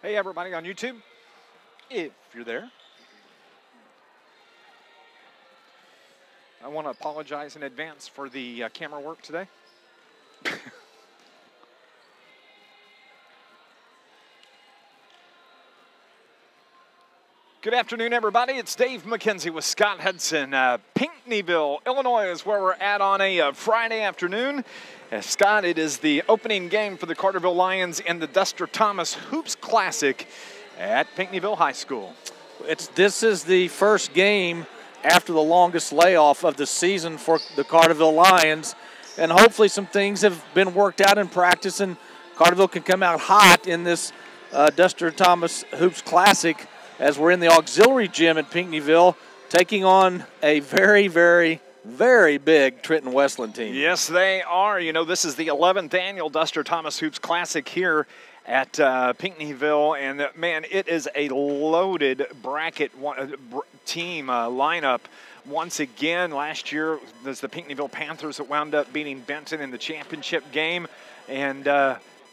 Hey, everybody on YouTube, if you're there. I want to apologize in advance for the camera work today. Good afternoon, everybody. It's Dave McKenzie with Scott Hudson. Pinckneyville, Illinois is where we're at on a Friday afternoon. Scott, it is the opening game for the Carterville Lions in the Duster Thomas Hoops Classic at Pinckneyville High School. This is the first game after the longest layoff of the season for the Carterville Lions, and hopefully some things have been worked out in practice, and Carterville can come out hot in this Duster Thomas Hoops Classic as we're in the auxiliary gym at Pinckneyville, taking on a very, very, very big Trenton Wesclin team. Yes, they are. You know, this is the 11th annual Duster Thomas Hoops Classic here at Pinckneyville, and man, it is a loaded bracket team lineup. Once again, last year it was the Pinckneyville Panthers that wound up beating Benton in the championship game, and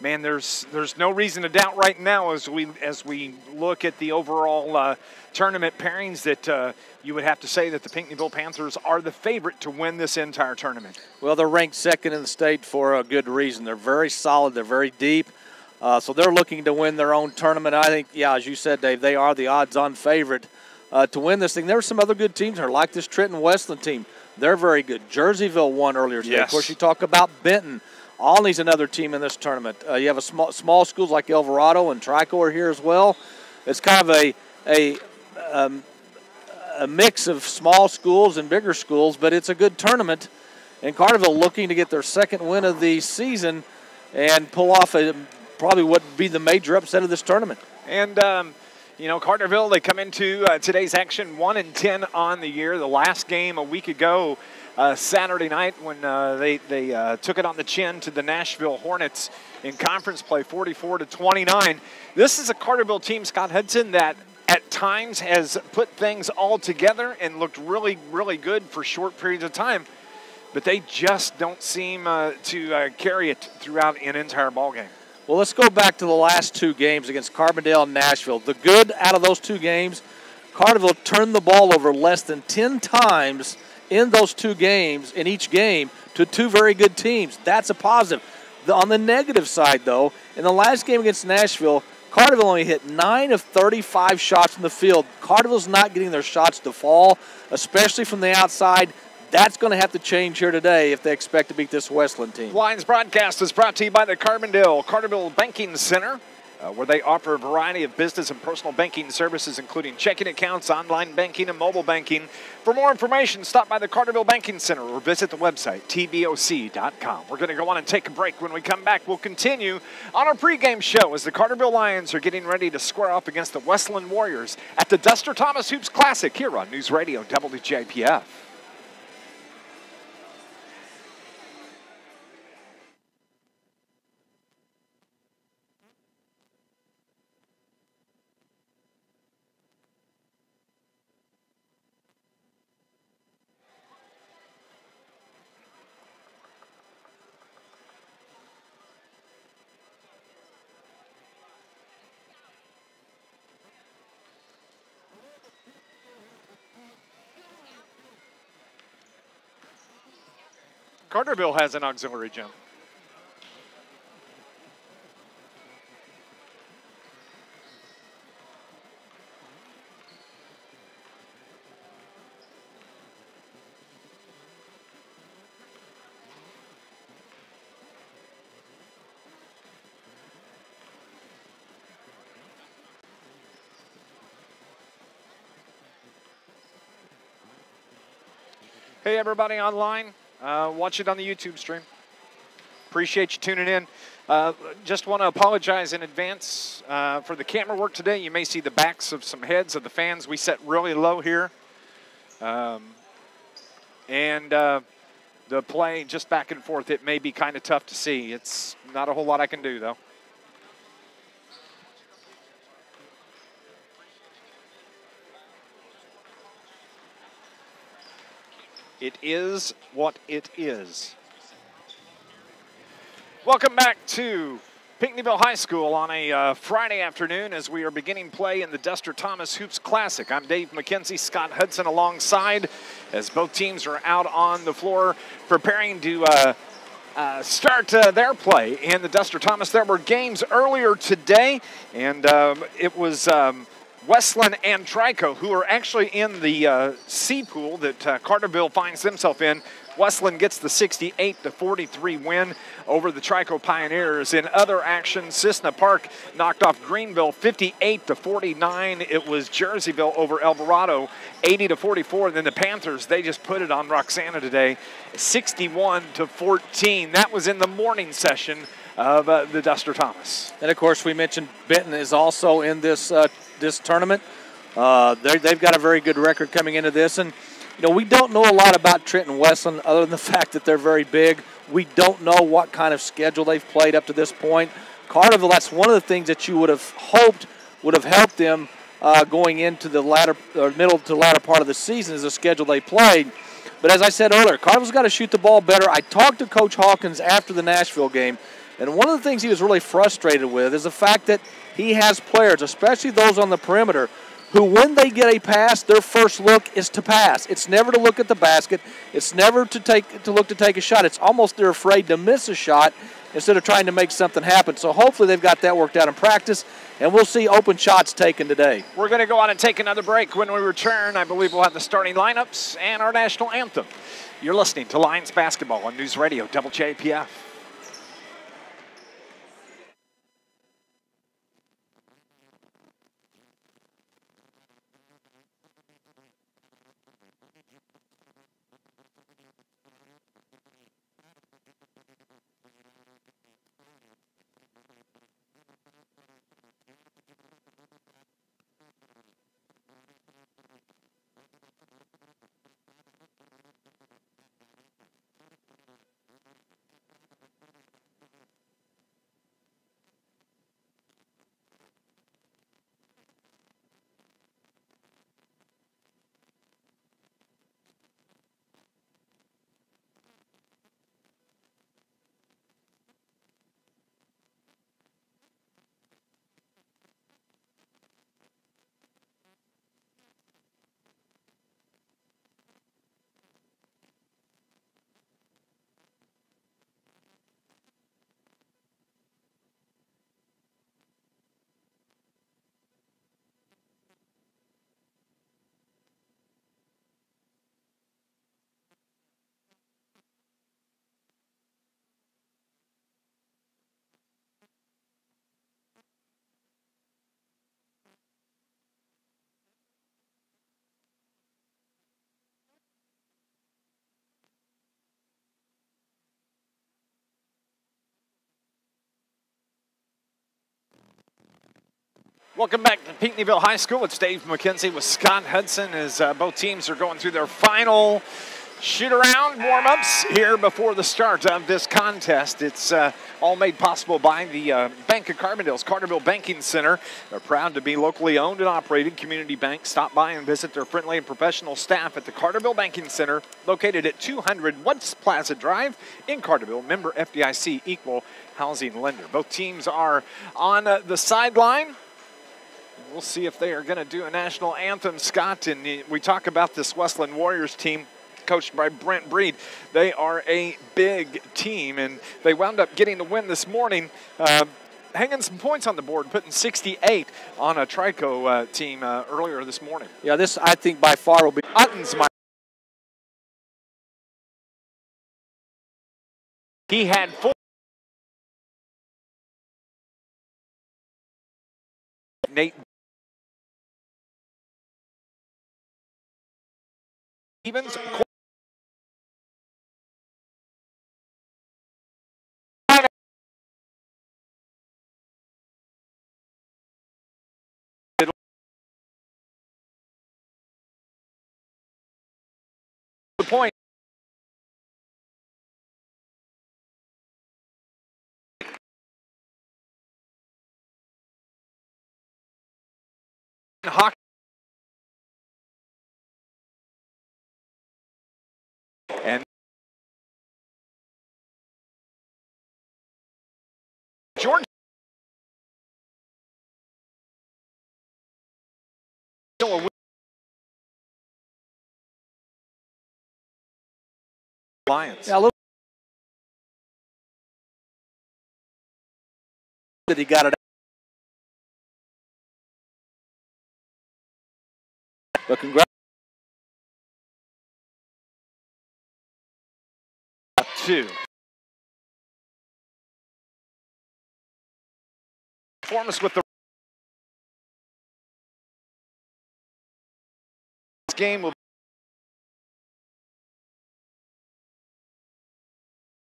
man, there's no reason to doubt right now as we look at the overall tournament pairings that you would have to say that the Pinckneyville Panthers are the favorite to win this entire tournament. Well, they're ranked second in the state for a good reason. They're very solid. They're very deep. So they're looking to win their own tournament. I think, yeah, as you said, Dave, they are the odds-on favorite to win this thing. There are some other good teams here, like this Trenton Wesclin team. They're very good. Jerseyville won earlier today. Yes. Of course, you talk about Benton. Olney's another team in this tournament. You have a small schools like El Dorado and Trico are here as well. It's kind of a mix of small schools and bigger schools, but it's a good tournament. And Carterville looking to get their second win of the season and pull off probably what would be the major upset of this tournament. And you know, Carterville, they come into today's action 1-10 on the year. The last game a week ago, Saturday night, when they took it on the chin to the Nashville Hornets in conference play, 44-29. This is a Carterville team, Scott Hudson, that at times has put things all together and looked really, really good for short periods of time, but they just don't seem to carry it throughout an entire ball game. Well, let's go back to the last two games against Carbondale and Nashville. The good out of those two games, Carterville turned the ball over less than 10 times in those two games, in each game, to two very good teams. That's a positive. On the negative side, though, in the last game against Nashville, Carterville only hit 9 of 35 shots in the field. Carterville's not getting their shots to fall, especially from the outside. That's going to have to change here today if they expect to beat this Wesclin team. Lions broadcast is brought to you by the Carterville Banking Center, where they offer a variety of business and personal banking services, including checking accounts, online banking, and mobile banking. For more information, stop by the Carterville Banking Center or visit the website, tboc.com. We're going to go on and take a break. When we come back, we'll continue on our pregame show as the Carterville Lions are getting ready to square up against the Wesclin Warriors at the Duster Thomas Hoops Classic here on News Radio WJPF. Carterville has an auxiliary gym. Hey, everybody online. Watch it on the YouTube stream. Appreciate you tuning in. Just want to apologize in advance for the camera work today. You may see the backs of some heads of the fans. We set really low here. And the play just back and forth, it may be kind of tough to see. It's not a whole lot I can do, though. It is what it is. Welcome back to Pinckneyville High School on a Friday afternoon as we are beginning play in the Duster Thomas Hoops Classic. I'm Dave McKenzie, Scott Hudson alongside as both teams are out on the floor preparing to start their play in the Duster Thomas. There were games earlier today, and it was Wesclin and Trico who are actually in the C pool that Carterville finds themselves in. Wesclin gets the 68-43 win over the Trico Pioneers. In other action, Cissna Park knocked off Greenville 58-49. It was Jerseyville over Alvarado 80-44. And then the Panthers, they just put it on Roxana today 61-14. That was in the morning session of the Duster Thomas. And of course, we mentioned Benton is also in this this tournament. They've got a very good record coming into this, and you know, we don't know a lot about Trenton Wesleyan other than the fact that they're very big. We don't know what kind of schedule they've played up to this point. Carterville, that's one of the things that you would have hoped would have helped them going into the middle to latter part of the season is the schedule they played. But as I said earlier, Carterville's got to shoot the ball better. I talked to Coach Hawkins after the Nashville game, and one of the things he was really frustrated with is the fact that he has players, especially those on the perimeter, who when they get a pass, their first look is to pass. It's never to look at the basket. It's never to look to take a shot. It's almost they're afraid to miss a shot instead of trying to make something happen. So hopefully they've got that worked out in practice, and we'll see open shots taken today. We're going to go on and take another break. When we return, I believe we'll have the starting lineups and our national anthem. You're listening to Lions Basketball on News Radio WJPF. Welcome back to Pinckneyville High School. It's Dave McKenzie with Scott Hudson as both teams are going through their final shoot-around warm-ups here before the start of this contest. It's all made possible by the Bank of Carbondale's Carterville Banking Center. They're proud to be locally owned and operated community bank. Stop by and visit their friendly and professional staff at the Carterville Banking Center, located at 200 West Plaza Drive in Carterville. Member FDIC, equal housing lender. Both teams are on the sideline. We'll see if they are going to do a national anthem, Scott. And we talk about this Wesclin Warriors team coached by Brent Breed. They are a big team, and they wound up getting the win this morning, hanging some points on the board, putting 68 on a Trico team earlier this morning. Yeah, this, I think, by far will be Utton's He had 4. Nate Stevens. The point. Hockey. And George Lions. Yeah, a little that he got it. But congrats. 2. Performance with the game will be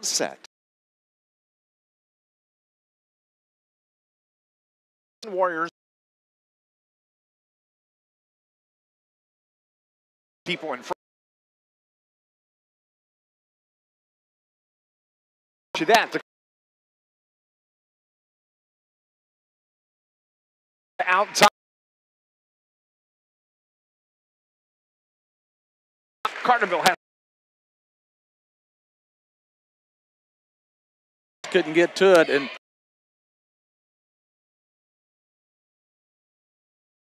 set. Warriors. People in front. To that, the out top. Carterville has Couldn't get to it, and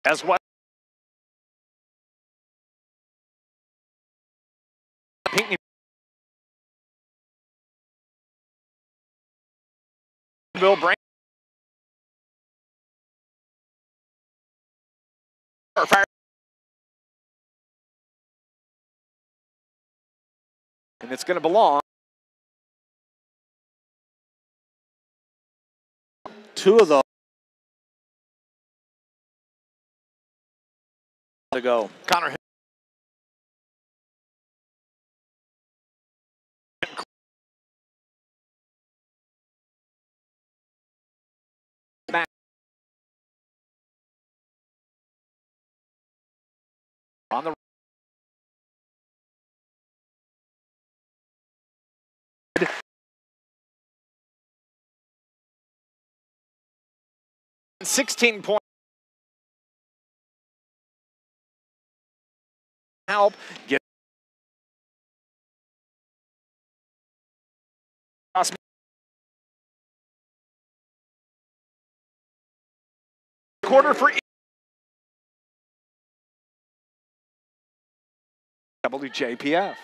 as well. Pinckneyville bring fire. And it's going to belong. 2 of those to go. Connor back on the 16 point help get quarter for WJPF.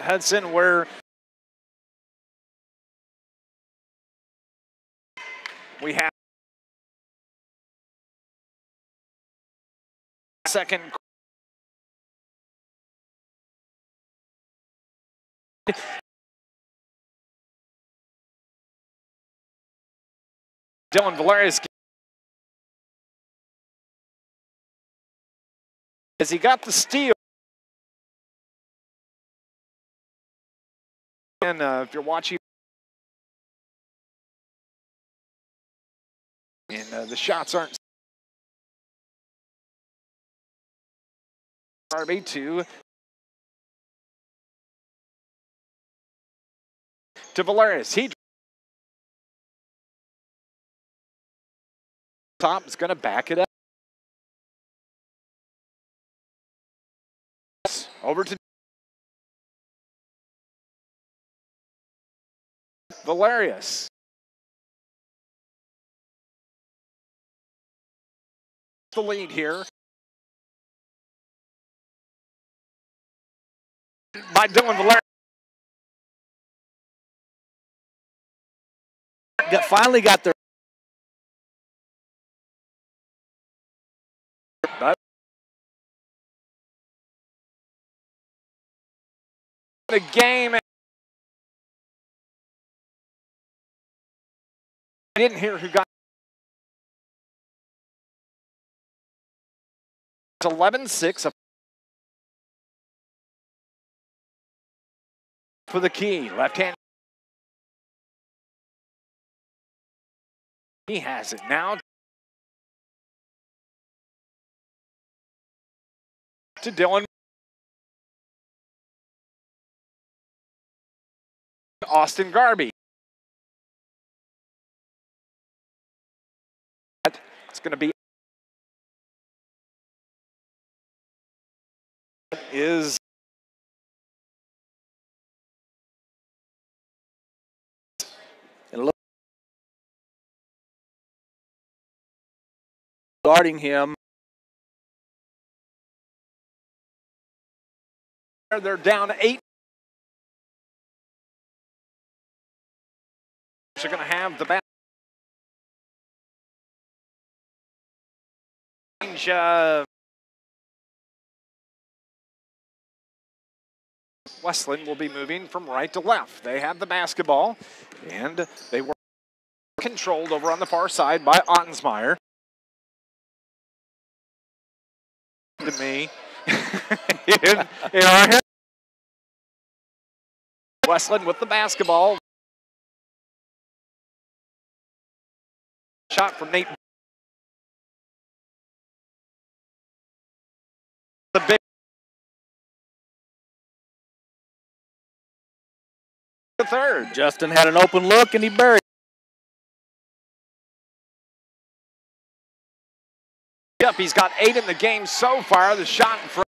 Hudson, where we have second Dylan Valerius as he got the steal. And if you're watching, and the shots aren't RB2 to Valerius. He top is going to back it up. Over to Valerius. The lead here by Dylan Valerius. Finally got their the game. I didn't hear who got 11-6 for the key. Left hand. He has it now. To Dylan. Austin Garby. It's going to be is guarding him. They're down 8. They're going to have the back. Wesclin will be moving from right to left. They have the basketball, and they were controlled over on the far side by Ottensmeyer. To me, in our head. Wesclin with the basketball. Shot from Nate. The big. The third. Justin had an open look and he buried. Yep, he's got 8 in the game so far. The shot in front.